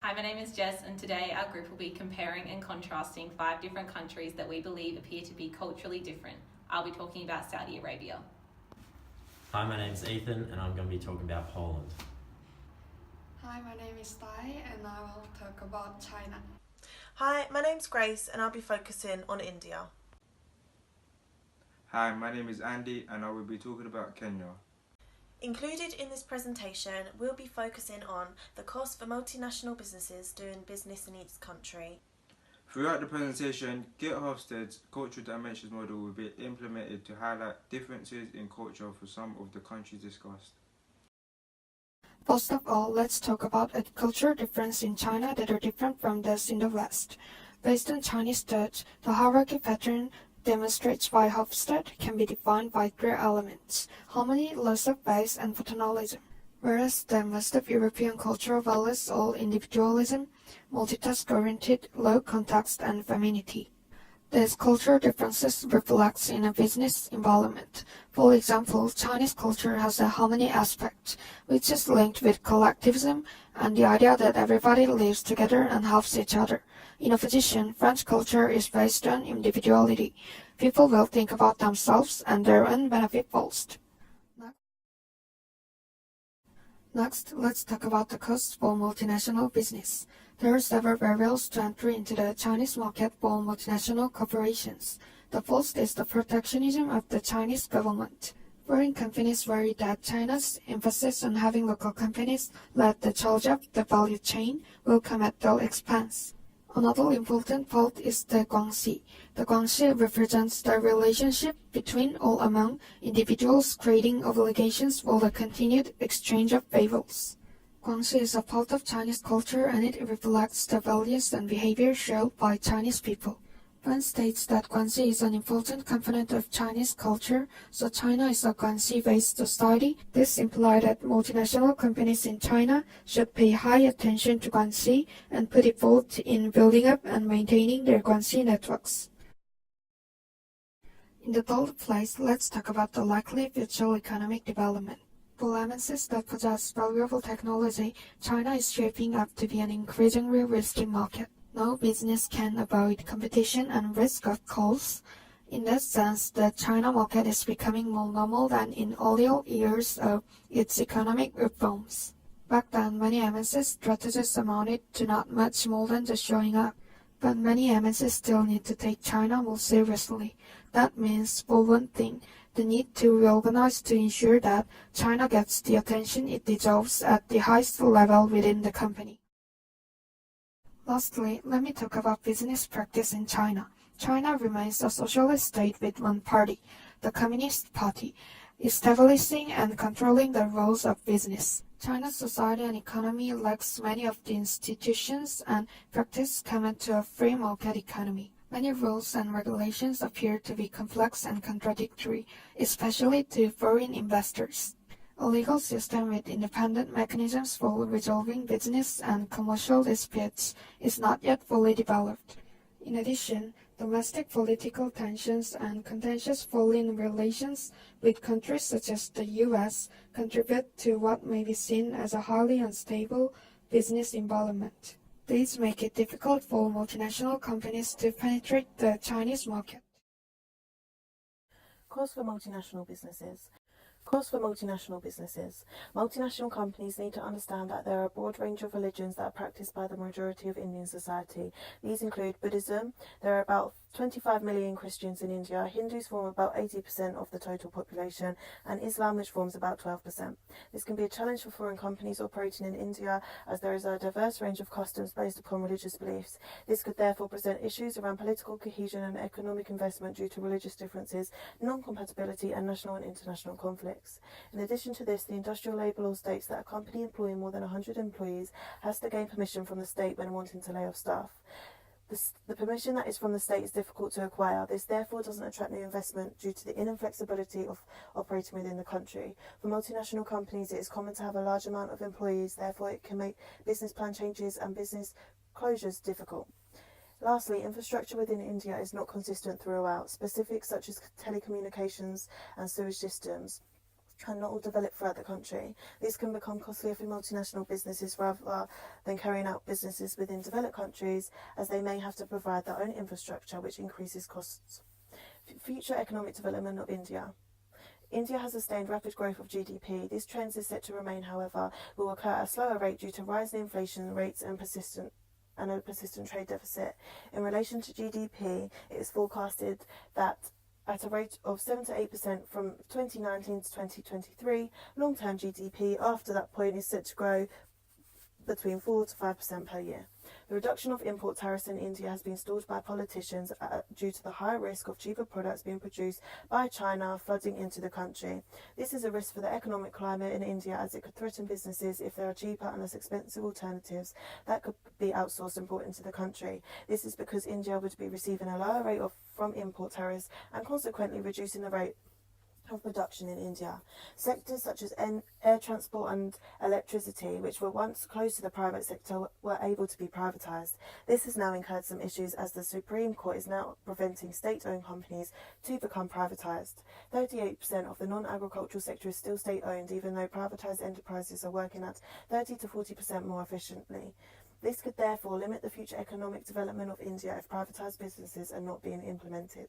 Hi, my name is Jess, and today our group will be comparing and contrasting 5 different countries that we believe appear to be culturally different. I'll be talking about Saudi Arabia. Hi, my name is Ethan, and I'm going to be talking about Poland. Hi, my name is Dahye, and I will talk about China. Hi, my name's Grace, and I'll be focusing on India. Hi, my name is Andy, and I will be talking about Kenya. Included in this presentation, we'll be focusing on the cost for multinational businesses doing business in each country. Throughout the presentation, Hofstede's cultural dimensions model will be implemented to highlight differences in culture for some of the countries discussed. First of all, let's talk about a cultural difference in China that are different from those in the West. Based on Chinese thought, the hierarchy pattern demonstrates by Hofstede can be defined by 3 elements: harmony, loss of base, and paternalism. Whereas the most of European culture values all individualism, multitask-oriented, low context, and femininity. These cultural differences reflect in a business environment. For example, Chinese culture has a harmony aspect, which is linked with collectivism and the idea that everybody lives together and helps each other. In opposition, French culture is based on individuality. People will think about themselves and their own benefit first. Next, let's talk about the costs for multinational business. There are several barriers to entry into the Chinese market for multinational corporations. The first is the protectionism of the Chinese government. Foreign companies worry that China's emphasis on having local companies lead the charge up the value chain will come at their expense. Another important part is the guanxi. The guanxi represents the relationship between or among individuals, creating obligations for the continued exchange of favors. Guanxi is a part of Chinese culture, and it reflects the values and behavior shared by Chinese people. Tran states that guanxi is an important component of Chinese culture, so China is a guanxi-based society. This implies that multinational companies in China should pay high attention to guanxi and put effort in building up and maintaining their guanxi networks. In the third place, let's talk about the likely future economic development. For MNCs that possess valuable technology, China is shaping up to be an increasingly risky market. No business can avoid competition and risk of costs. In that sense, the China market is becoming more normal than in earlier years of its economic reforms. Back then, many MNC strategies amounted to not much more than just showing up. But many MNCs still need to take China more seriously. That means, for one thing, the need to reorganize to ensure that China gets the attention it deserves at the highest level within the company. Lastly, let me talk about business practice in China. China remains a socialist state with one party, the Communist Party, establishing and controlling the rules of business. China's society and economy lacks many of the institutions and practice common to a free market economy. Many rules and regulations appear to be complex and contradictory, especially to foreign investors. A legal system with independent mechanisms for resolving business and commercial disputes is not yet fully developed. In addition, domestic political tensions and contentious foreign relations with countries such as the US contribute to what may be seen as a highly unstable business environment. These make it difficult for multinational companies to penetrate the Chinese market. Cost for multinational businesses. Cost for multinational businesses. Multinational companies need to understand that there are a broad range of religions that are practiced by the majority of Indian society. These include Buddhism. There are about 25 million Christians in India. Hindus form about 80% of the total population, and Islam, which forms about 12%. This can be a challenge for foreign companies operating in India, as there is a diverse range of customs based upon religious beliefs. This could therefore present issues around political cohesion and economic investment due to religious differences, non-compatibility, and national and international conflicts. In addition to this, the industrial labour law states that a company employing more than 100 employees has to gain permission from the state when wanting to lay off staff. The permission that is from the state is difficult to acquire. This therefore doesn't attract new investment due to the inflexibility of operating within the country. For multinational companies, it is common to have a large amount of employees, therefore it can make business plan changes and business closures difficult. Lastly, infrastructure within India is not consistent throughout. Specifics such as telecommunications and sewage systems and not all developed throughout the country. This can become costlier for multinational businesses rather than carrying out businesses within developed countries, as they may have to provide their own infrastructure, which increases costs. Future economic development of India. India has sustained rapid growth of GDP. This trend is set to remain, however, will occur at a slower rate due to rising inflation rates and a persistent trade deficit. In relation to GDP, it is forecasted that at a rate of 7 to 8% from 2019 to 2023, long-term GDP after that point is set to grow between 4 to 5% per year. The reduction of import tariffs in India has been stalled by politicians due to the high risk of cheaper products being produced by China flooding into the country. This is a risk for the economic climate in India, as it could threaten businesses if there are cheaper and less expensive alternatives that could be outsourced and brought into the country. This is because India would be receiving a lower rate from import tariffs and consequently reducing the rate of production in India. Sectors such as air transport and electricity, which were once close to the private sector, were able to be privatised. This has now incurred some issues, as the Supreme Court is now preventing state-owned companies to become privatised. 38% of the non-agricultural sector is still state-owned, even though privatised enterprises are working at 30 to 40% more efficiently. This could therefore limit the future economic development of India if privatised businesses are not being implemented.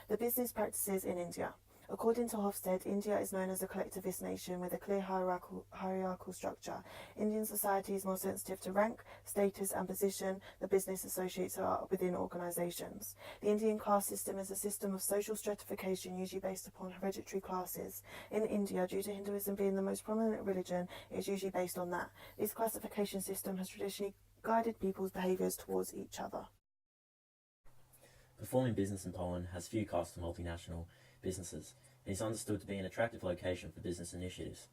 The business practices in India. According to Hofstede, India is known as a collectivist nation with a clear hierarchical structure. Indian society is more sensitive to rank, status and position the business associates are within organisations. The Indian caste system is a system of social stratification usually based upon hereditary classes. In India, due to Hinduism being the most prominent religion, it is usually based on that. This classification system has traditionally guided people's behaviours towards each other. Performing business in Poland has few costs to multinational businesses, and is understood to be an attractive location for business initiatives.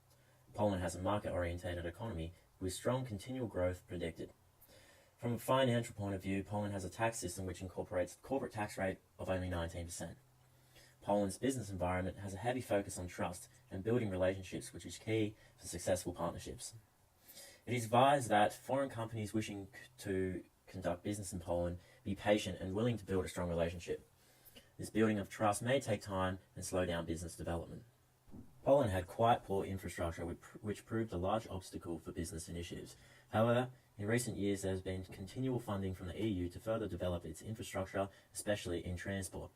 Poland has a market-orientated economy with strong continual growth predicted. From a financial point of view, Poland has a tax system which incorporates a corporate tax rate of only 19%. Poland's business environment has a heavy focus on trust and building relationships, which is key for successful partnerships. It is advised that foreign companies wishing to conduct business in Poland be patient and willing to build a strong relationship. This building of trust may take time and slow down business development. Poland had quite poor infrastructure, which proved a large obstacle for business initiatives. However, in recent years there has been continual funding from the EU to further develop its infrastructure, especially in transport.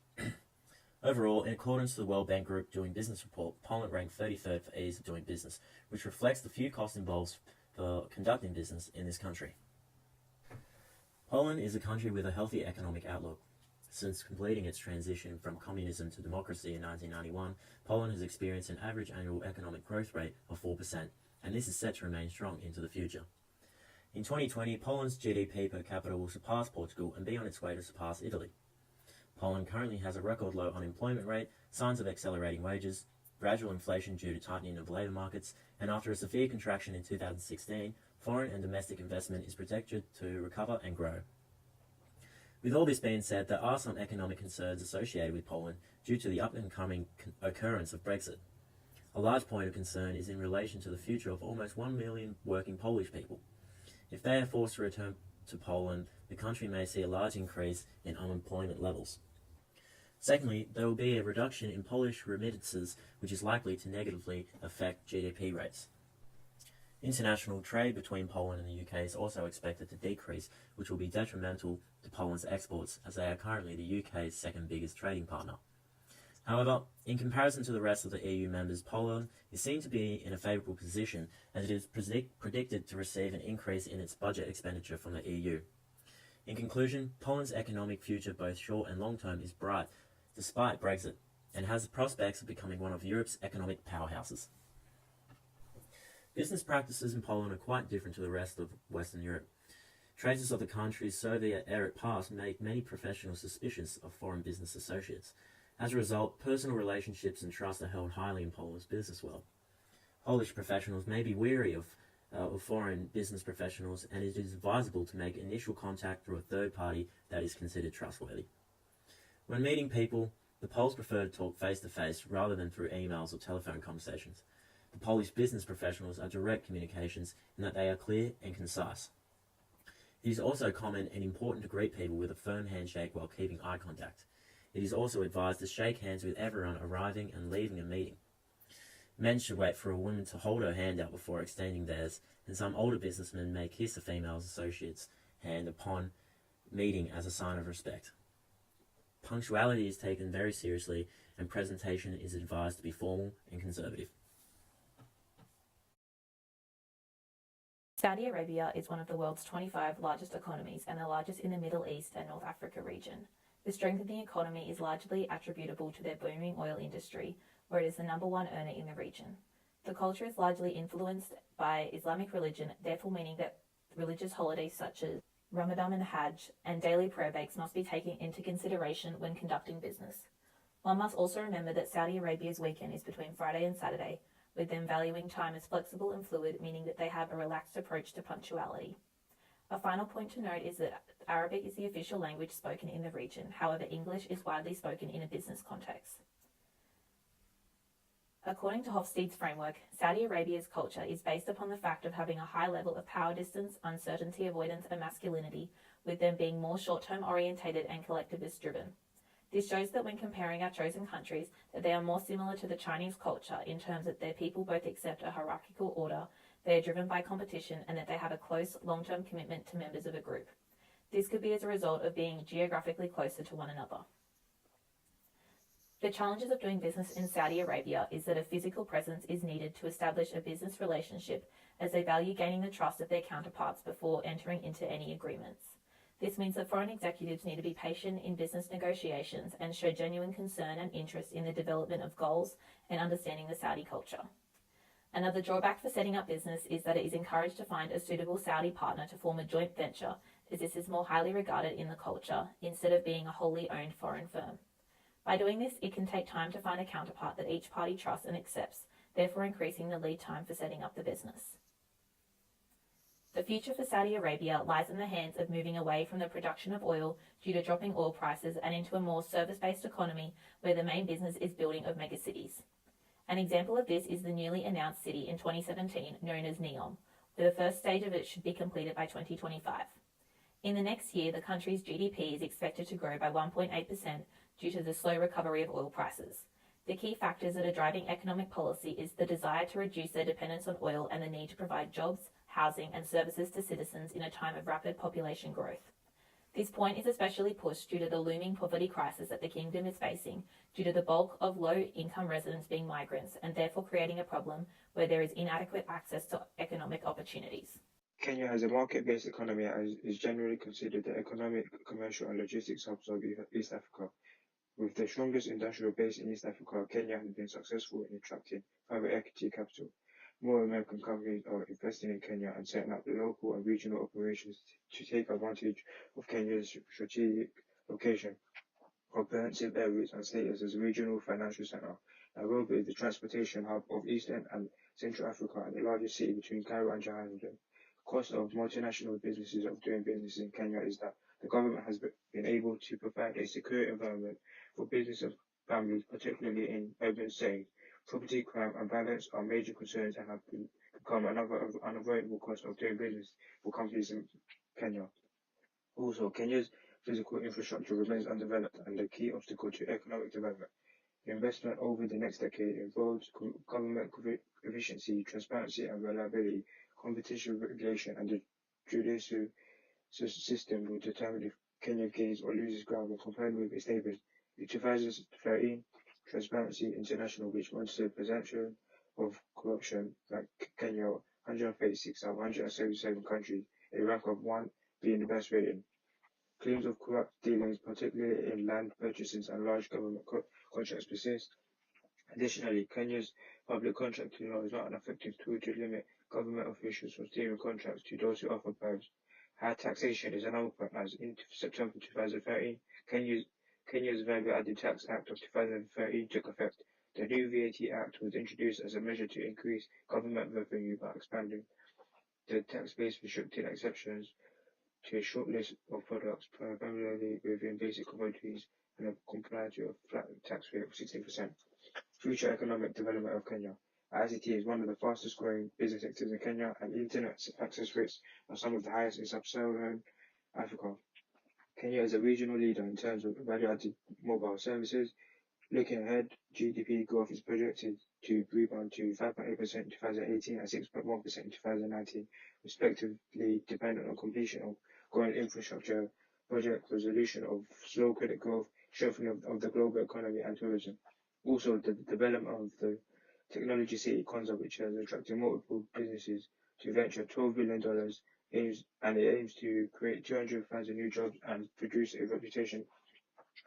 Overall, in accordance to the World Bank Group Doing Business report, Poland ranked 33rd for ease of doing business, which reflects the few costs involved for conducting business in this country. Poland is a country with a healthy economic outlook. Since completing its transition from communism to democracy in 1991, Poland has experienced an average annual economic growth rate of 4%, and this is set to remain strong into the future. In 2020, Poland's GDP per capita will surpass Portugal and be on its way to surpass Italy. Poland currently has a record low unemployment rate, signs of accelerating wages, gradual inflation due to tightening of labour markets, and after a severe contraction in 2016, foreign and domestic investment is projected to recover and grow. With all this being said, there are some economic concerns associated with Poland due to the up-and-coming occurrence of Brexit. A large point of concern is in relation to the future of almost 1 million working Polish people. If they are forced to return to Poland, the country may see a large increase in unemployment levels. Secondly, there will be a reduction in Polish remittances, which is likely to negatively affect GDP rates. International trade between Poland and the UK is also expected to decrease, which will be detrimental to Poland's exports, as they are currently the UK's second biggest trading partner. However, in comparison to the rest of the EU members, Poland is seen to be in a favourable position, as it is predicted to receive an increase in its budget expenditure from the EU. In conclusion, Poland's economic future, both short and long term, is bright, despite Brexit, and has the prospects of becoming one of Europe's economic powerhouses. Business practices in Poland are quite different to the rest of Western Europe. Traces of the country's Soviet-era past make many professionals suspicious of foreign business associates. As a result, personal relationships and trust are held highly in Poland's business world. Polish professionals may be wary of foreign business professionals, and it is advisable to make initial contact through a third party that is considered trustworthy. When meeting people, the Poles prefer to talk face-to-face rather than through emails or telephone conversations. The Polish business professionals are direct communications in that they are clear and concise. It is also common and important to greet people with a firm handshake while keeping eye contact. It is also advised to shake hands with everyone arriving and leaving a meeting. Men should wait for a woman to hold her hand out before extending theirs, and some older businessmen may kiss a female associate's hand upon meeting as a sign of respect. Punctuality is taken very seriously, and presentation is advised to be formal and conservative. Saudi Arabia is one of the world's 25 largest economies and the largest in the Middle East and North Africa region. The strength of the economy is largely attributable to their booming oil industry, where it is the #1 earner in the region. The culture is largely influenced by Islamic religion, therefore meaning that religious holidays such as Ramadan and Hajj and daily prayer breaks must be taken into consideration when conducting business. One must also remember that Saudi Arabia's weekend is between Friday and Saturday, with them valuing time as flexible and fluid, meaning that they have a relaxed approach to punctuality. A final point to note is that Arabic is the official language spoken in the region, however English is widely spoken in a business context. According to Hofstede's framework, Saudi Arabia's culture is based upon the fact of having a high level of power distance, uncertainty avoidance and masculinity, with them being more short-term orientated and collectivist driven. This shows that when comparing our chosen countries, that they are more similar to the Chinese culture in terms that their people both accept a hierarchical order, they are driven by competition, and that they have a close, long-term commitment to members of a group. This could be as a result of being geographically closer to one another. The challenges of doing business in Saudi Arabia is that a physical presence is needed to establish a business relationship, as they value gaining the trust of their counterparts before entering into any agreements. This means that foreign executives need to be patient in business negotiations and show genuine concern and interest in the development of goals and understanding the Saudi culture. Another drawback for setting up business is that it is encouraged to find a suitable Saudi partner to form a joint venture, as this is more highly regarded in the culture instead of being a wholly owned foreign firm. By doing this, it can take time to find a counterpart that each party trusts and accepts, therefore increasing the lead time for setting up the business. The future for Saudi Arabia lies in the hands of moving away from the production of oil due to dropping oil prices and into a more service-based economy where the main business is building of megacities. An example of this is the newly announced city in 2017 known as NEOM, where the first stage of it should be completed by 2025. In the next year, the country's GDP is expected to grow by 1.8% due to the slow recovery of oil prices. The key factors that are driving economic policy is the desire to reduce their dependence on oil and the need to provide jobs, housing and services to citizens in a time of rapid population growth. This point is especially pushed due to the looming poverty crisis that the kingdom is facing due to the bulk of low-income residents being migrants and therefore creating a problem where there is inadequate access to economic opportunities. Kenya has a market-based economy and is generally considered the economic, commercial and logistics hubs of East Africa. With the strongest industrial base in East Africa, Kenya has been successful in attracting private equity capital. More American companies are investing in Kenya and setting up local and regional operations to take advantage of Kenya's strategic location, comprehensive areas and status as a regional financial center. Nairobi is the transportation hub of Eastern and Central Africa and the largest city between Cairo and Johannesburg. The cost of multinational businesses of doing business in Kenya is that the government has been able to provide a secure environment for business and families, particularly in urban settings. Property, crime and violence are major concerns and have become another unavoidable cost of doing business for companies in Kenya. Also, Kenya's physical infrastructure remains undeveloped and the key obstacle to economic development. Investment over the next decade involves government efficiency, transparency and reliability, competition regulation and the judicial system will determine if Kenya gains or loses ground when compared with its neighbours. In 2013, Transparency International, which monitors the perception of corruption like Kenya, 136 out of 177 countries, a rank of 1 being the best rating. Claims of corrupt dealings, particularly in land purchases and large government contracts, persist. Additionally, Kenya's public contracting law is not an effective tool to limit government officials from steering contracts to those who offer bribes. High taxation is another point, as in September 2013, Kenya's Value Added Tax Act of 2013 took effect. The new VAT Act was introduced as a measure to increase government revenue by expanding the tax base, restricting exceptions to a short list of products, primarily within basic commodities, and complied to a flat tax rate of 16%. Future economic development of Kenya. ICT is one of the fastest growing business sectors in Kenya, and internet access rates are some of the highest in sub-Saharan Africa. Kenya is a regional leader in terms of value-added mobile services. Looking ahead, GDP growth is projected to rebound to 5.8% in 2018 and 6.1% in 2019, respectively, dependent on completion of growing infrastructure project, resolution of slow credit growth, strengthening of the global economy and tourism. Also, the development of the technology city concept, which has attracted multiple businesses to venture $12 billion, aims to create 200,000 new jobs and produce a reputation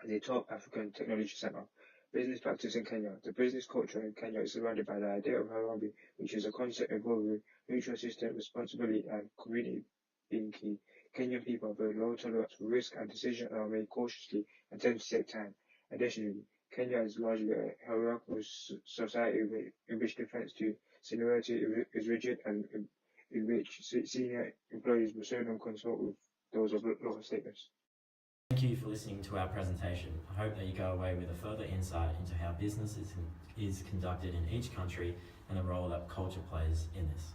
as a top African technology center. Business practice in Kenya. The business culture in Kenya is surrounded by the idea of Harambee, which is a concept involving mutual assistance, responsibility, and community being key. Kenyan people have a low tolerance for risk and decisions are made cautiously and tend to take time. Additionally, Kenya is largely a hierarchical society in which defense to seniority is rigid and in which senior employees will seldom consult with those of lower status. Thank you for listening to our presentation. I hope that you go away with a further insight into how business is conducted in each country and the role that culture plays in this.